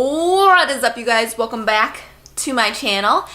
What is up, you guys? Welcome back to my channel.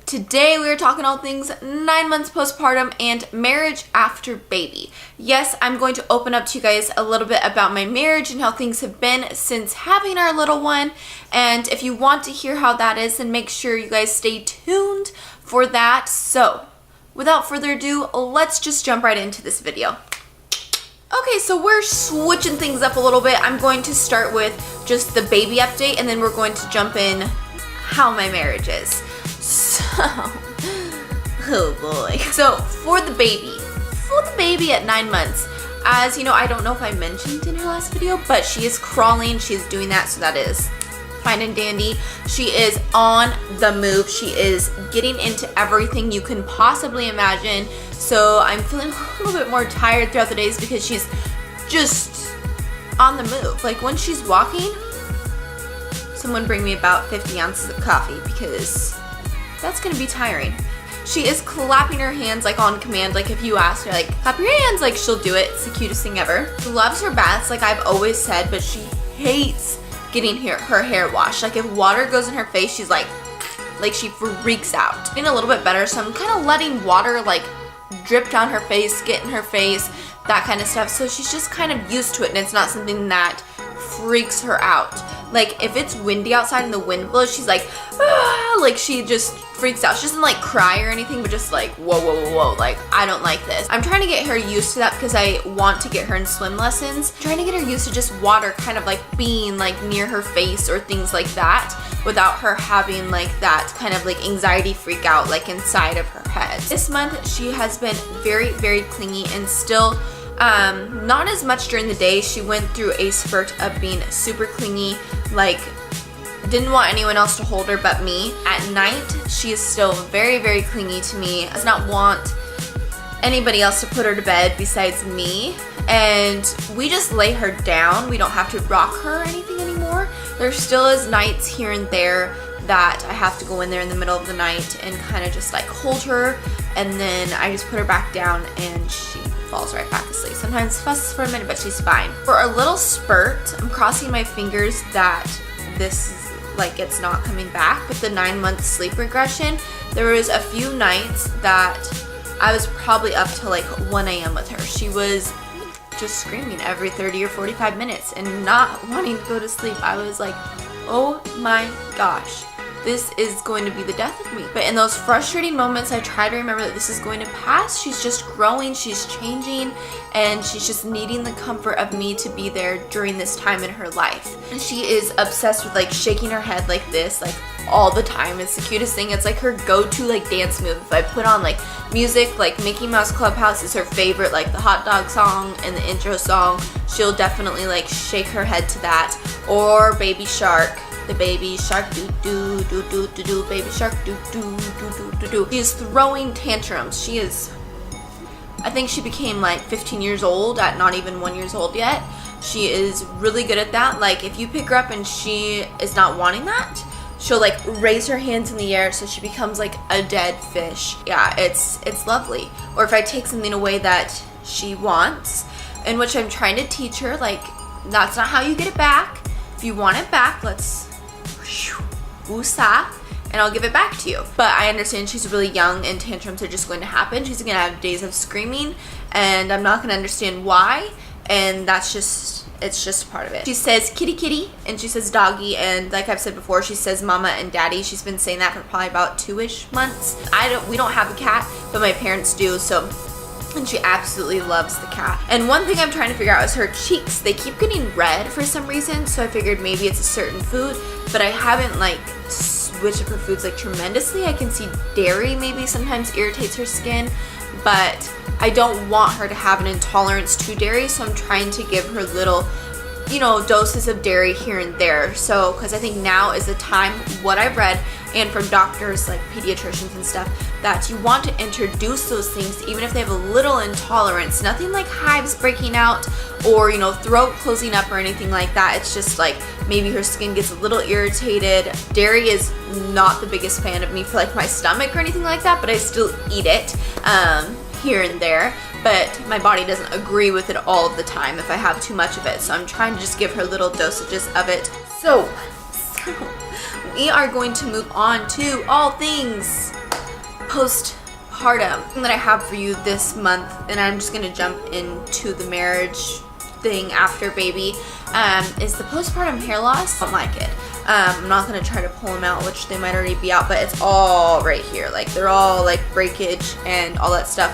Today we are talking all things 9 months postpartum and marriage after baby. Yes, I'm going to open up to you guys a little bit about my marriage and how things have been since having our little one. And if you want to hear how that is, then make sure you guys stay tuned for that. So without further ado, let's just jump right into this video. Okay, so we're switching things up a little bit. I'm going to start with just the baby update, and then we're going to jump in how my marriage is. So, oh boy. So for the baby at 9 months, as you know, I don't know if I mentioned in her last video, but she is crawling, she's doing that, so that is fine and dandy. She is on the move. She is getting into everything you can possibly imagine. So I'm feeling a little bit more tired throughout the days because she's just on the move. Like when she's walking, someone bring me about 50 ounces of coffee because that's gonna be tiring. She is clapping her hands like on command. Like if you ask her like, clap your hands, like she'll do it. It's the cutest thing ever. She loves her baths like I've always said, but she hates getting her hair washed. Like if water goes in her face, she's like she freaks out. Getting a little bit better, so I'm kind of letting water like drip down her face, get in her face, that kind of stuff. So she's just kind of used to it, and it's not something that freaks her out. Like if it's windy outside and the wind blows, she's like, ah, like she just freaks out. She doesn't like cry or anything, but just like, whoa, whoa, whoa, whoa, like I don't like this. I'm trying to get her used to that because I want to get her in swim lessons. I'm trying to get her used to just water kind of like being like near her face or things like that without her having like that kind of like anxiety freak out like inside of her head. This month she has been very, very clingy and still not as much during the day. She went through a spurt of being super clingy, like didn't want anyone else to hold her but me. At night, she is still very, very clingy to me. Does not want anybody else to put her to bed besides me. And we just lay her down. We don't have to rock her or anything anymore. There still is nights here and there that I have to go in there in the middle of the night and kind of just like hold her, and then I just put her back down and she falls right back asleep. Sometimes fusses for a minute, but she's fine. For a little spurt, I'm crossing my fingers that this is like it's not coming back, but the 9 month sleep regression, there was a few nights that I was probably up till like 1 a.m. with her. She was just screaming every 30 or 45 minutes and not wanting to go to sleep. I was like, oh my gosh, this is going to be the death of me. But in those frustrating moments, I try to remember that this is going to pass. She's just growing, she's changing, and she's just needing the comfort of me to be there during this time in her life. And she is obsessed with like shaking her head like this, like all the time. It's the cutest thing. It's like her go-to like dance move. If I put on like music, like Mickey Mouse Clubhouse is her favorite, like the hot dog song and the intro song, she'll definitely like shake her head to that. Or Baby Shark. The baby shark do do do do do do, baby shark do do do do do do. She is throwing tantrums. She is, I think she became like 15 years old at not even 1 year old yet. She is really good at that. Like if you pick her up and she is not wanting that, she'll like raise her hands in the air so she becomes like a dead fish. Yeah, it's lovely. Or if I take something away that she wants, in which I'm trying to teach her, like that's not how you get it back. If you want it back, let's woosah, and I'll give it back to you. But I understand she's really young and tantrums are just going to happen. She's gonna have days of screaming and I'm not gonna understand why, and that's just, it's just part of it. She says kitty kitty and she says doggy, and like I've said before, she says mama and daddy. She's been saying that for probably about 2-ish months. We don't have a cat, but my parents do, so, and she absolutely loves the cat. And one thing I'm trying to figure out is her cheeks. They keep getting red for some reason, so I figured maybe it's a certain food, but I haven't like switched up her foods like tremendously. I can see dairy maybe sometimes irritates her skin, but I don't want her to have an intolerance to dairy, so I'm trying to give her little, you know, doses of dairy here and there. So, because I think now is the time, what I've read, and from doctors like pediatricians and stuff, that you want to introduce those things even if they have a little intolerance. Nothing like hives breaking out or, you know, throat closing up or anything like that. It's just like maybe her skin gets a little irritated. Dairy is not the biggest fan of me for like my stomach or anything like that, but I still eat it here and there. But my body doesn't agree with it all of the time if I have too much of it. So I'm trying to just give her little dosages of it. So we are going to move on to all things postpartum. The thing that I have for you this month, and I'm just gonna jump into the marriage thing after baby, is the postpartum hair loss. I don't like it. I'm not gonna try to pull them out, which they might already be out, but it's all right here. Like they're all like breakage and all that stuff.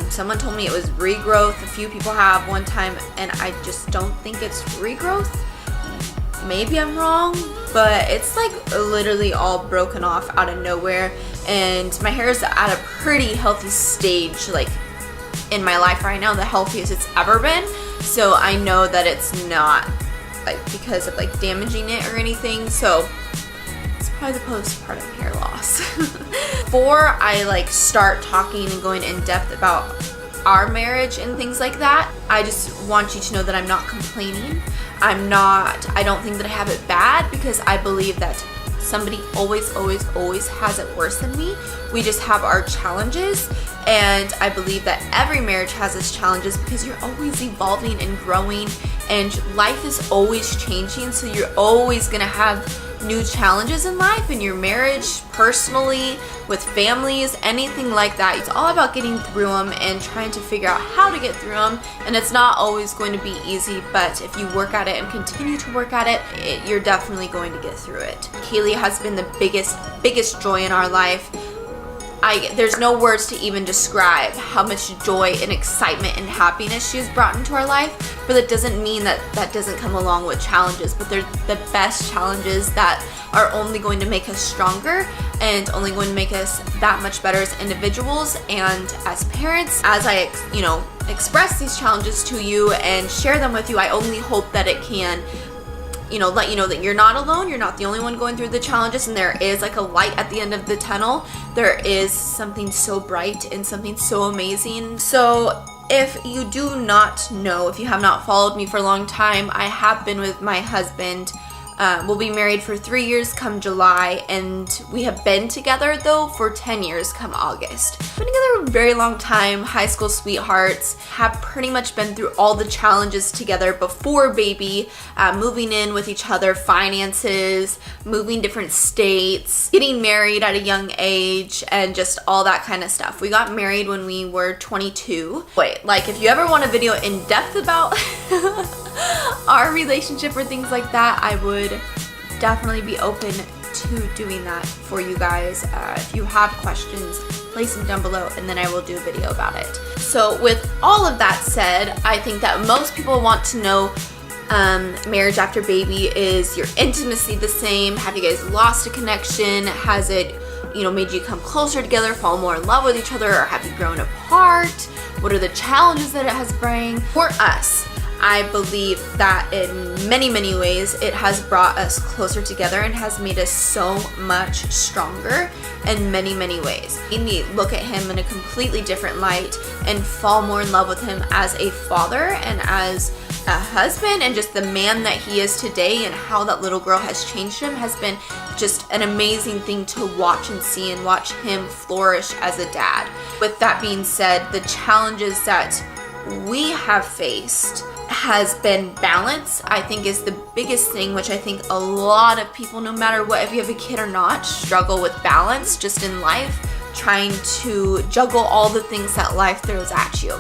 Someone told me it was regrowth. A few people have one time, and I just don't think it's regrowth. Maybe I'm wrong, but it's like literally all broken off out of nowhere, and my hair is at a pretty healthy stage, like in my life right now, the healthiest it's ever been. So I know that it's not like because of like damaging it or anything. So it's probably the postpartum hair loss. Before I like start talking and going in depth about our marriage and things like that, I just want you to know that I'm not complaining. I don't think that I have it bad, because I believe that somebody always has it worse than me. We just have our challenges, and I believe that every marriage has its challenges, because you're always evolving and growing, and life is always changing, so you're always gonna have new challenges in life, in your marriage, personally, with families, anything like that. It's all about getting through them and trying to figure out how to get through them, and it's not always going to be easy, but if you work at it and continue to work at it, you're definitely going to get through it. Kaylee has been the biggest joy in our life. There's no words to even describe how much joy and excitement and happiness she's brought into our life, but that doesn't mean that doesn't come along with challenges, but they're the best challenges that are only going to make us stronger and only going to make us that much better as individuals and as parents. As I, express these challenges to you and share them with you, I only hope that it can let you know that you're not alone. You're not the only one going through the challenges, and there is like a light at the end of the tunnel. There is something so bright and something so amazing. So if you do not know, if you have not followed me for a long time, I have been with my husband. We'll be married for 3 years come July, and we have been together though for 10 years come August. Been together a very long time, high school sweethearts, have pretty much been through all the challenges together before baby, moving in with each other, finances, moving different states, getting married at a young age, and just all that kind of stuff. We got married when we were 22. Wait, like if you ever want a video in depth about our relationship or things like that, I would definitely be open to doing that for you guys. If you have questions, place them down below, and then I will do a video about it. So with all of that said, I think that most people want to know marriage after baby. Is your intimacy the same? Have you guys lost a connection? Has it made you come closer together, fall more in love with each other, or have you grown apart? What are the challenges that it has brought? For us, I believe that in many ways it has brought us closer together and has made us so much stronger in many ways. Made me look at him in a completely different light and fall more in love with him as a father and as a husband, and just the man that he is today, and how that little girl has changed him has been just an amazing thing to watch and see, and watch him flourish as a dad. With that being said, the challenges that we have faced has been balance. I think is the biggest thing, which I think a lot of people, no matter what, if you have a kid or not, struggle with balance just in life, trying to juggle all the things that life throws at you.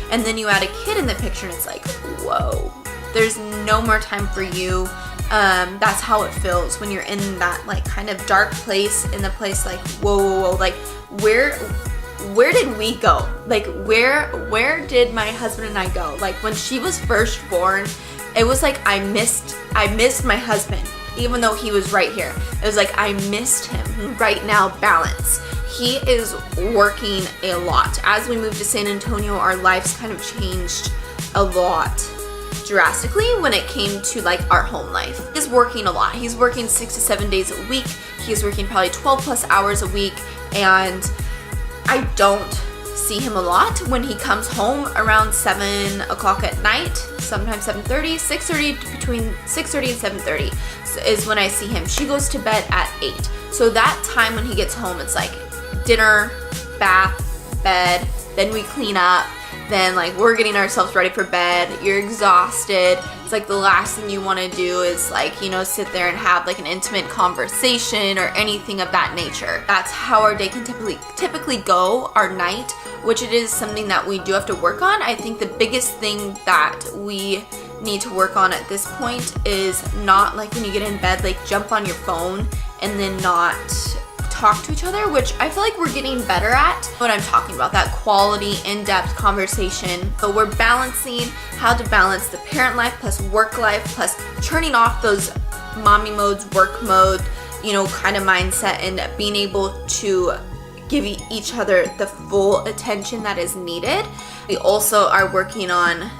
And then you add a kid in the picture and it's like, whoa, there's no more time for you. That's how it feels when you're in that like kind of dark place, in the place like, whoa, like where did we go? Like where did my husband and I go? Like when she was first born, it was like I missed my husband, even though he was right here. It was like I missed him. Right now, balance. He is working a lot. As we moved to San Antonio, our lives kind of changed a lot drastically when it came to like our home life. He's working a lot. He's working 6 to 7 days a week. He's working probably 12 plus hours a week, and I don't see him a lot. When he comes home around 7 o'clock at night, sometimes 7:30, 6:30, between 6:30 and 7:30 is when I see him. She goes to bed at 8. So that time when he gets home, it's like dinner, bath, bed, then we clean up, then like we're getting ourselves ready for bed, you're exhausted. It's like the last thing you want to do is like, you know, sit there and have like an intimate conversation or anything of that nature. That's how our day can typically go, our night, which it is something that we do have to work on. I think the biggest thing that we need to work on at this point is not like when you get in bed, like jump on your phone and then not talk to each other, which I feel like we're getting better at. What I'm talking about, that quality, in-depth conversation. So we're balancing how to balance the parent life plus work life plus turning off those mommy modes, work mode, you know, kind of mindset, and being able to give each other the full attention that is needed. We also are working on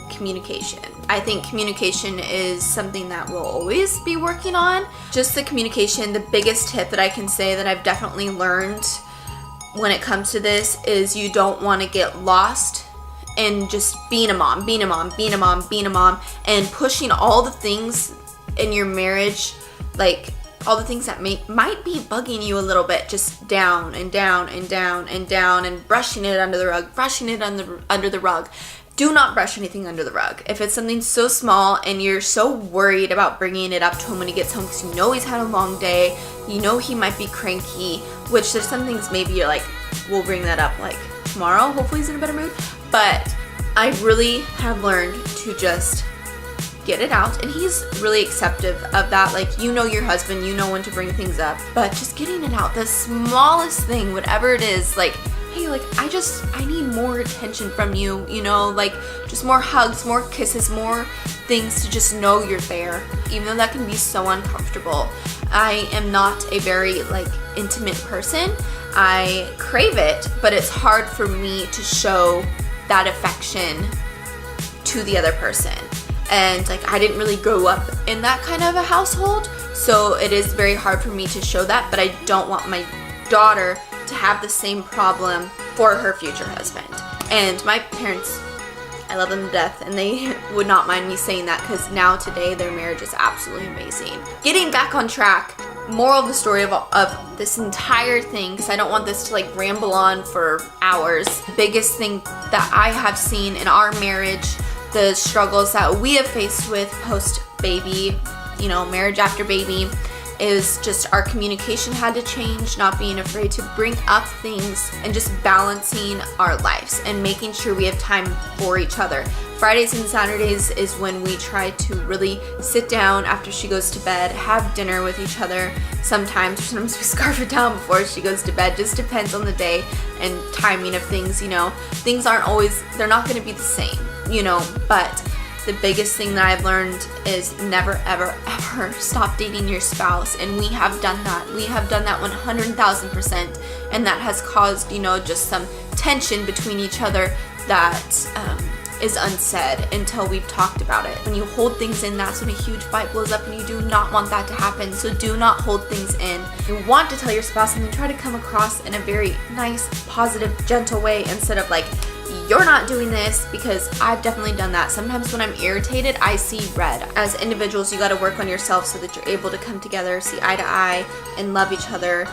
communication. I think communication is something that we'll always be working on. Just the communication, the biggest tip that I can say that I've definitely learned when it comes to this is you don't want to get lost in just being a mom, and pushing all the things in your marriage, like all the things that might be bugging you a little bit, just down and down and down and down, and brushing it under the rug. Do not brush anything under the rug. If it's something so small and you're so worried about bringing it up to him when he gets home because you know he's had a long day, you know he might be cranky, which there's some things maybe you're like, we'll bring that up like tomorrow, hopefully he's in a better mood. But I really have learned to just get it out, and he's really acceptive of that. Like, you know your husband, you know when to bring things up, but just getting it out, the smallest thing, whatever it is, like, hey, like, I need more attention from you, you know, like, just more hugs, more kisses, more things to just know you're there, even though that can be so uncomfortable. I am not a very, like, intimate person. I crave it, but it's hard for me to show that affection to the other person. And, like, I didn't really grow up in that kind of a household, so it is very hard for me to show that, but I don't want my daughter to have the same problem for her future husband. And my parents, I love them to death, and they would not mind me saying that, because now today their marriage is absolutely amazing. Getting back on track, moral of the story of this entire thing, because I don't want this to like ramble on for hours. The biggest thing that I have seen in our marriage, the struggles that we have faced with post-baby, you know, marriage after baby, is just our communication had to change, not being afraid to bring up things, and just balancing our lives and making sure we have time for each other. Fridays and Saturdays is when we try to really sit down after she goes to bed, have dinner with each other. Sometimes we scarf it down before she goes to bed. Just depends on the day and timing of things, you know. Things aren't always, they're not going to be the same, you know, but the biggest thing that I've learned is never, ever, ever stop dating your spouse. And we have done that. We have done that 100,000%. And that has caused, you know, just some tension between each other that is unsaid until we've talked about it. When you hold things in, that's when a huge fight blows up, and you do not want that to happen. So do not hold things in. You want to tell your spouse something, try to come across in a very nice, positive, gentle way, instead of like, you're not doing this, because I've definitely done that. Sometimes when I'm irritated, I see red. As individuals, you got to work on yourself so that you're able to come together, see eye to eye, and love each other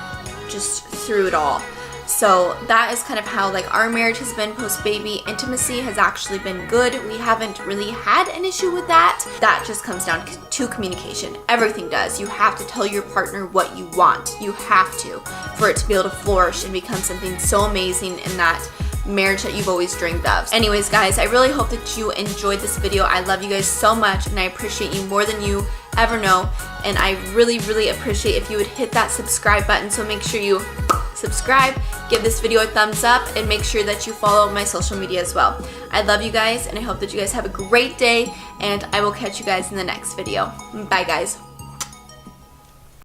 just through it all. So that is kind of how like our marriage has been post-baby. Intimacy has actually been good. We haven't really had an issue with that. That just comes down to communication. Everything does. You have to tell your partner what you want. You have to, for it to be able to flourish and become something so amazing in that marriage that you've always dreamed of. Anyways, guys, I really hope that you enjoyed this video. I love you guys so much, and I appreciate you more than you ever know. And I really, really appreciate if you would hit that subscribe button. So make sure you subscribe, give this video a thumbs up, and make sure that you follow my social media as well. I love you guys, and I hope that you guys have a great day, and I will catch you guys in the next video. Bye, guys.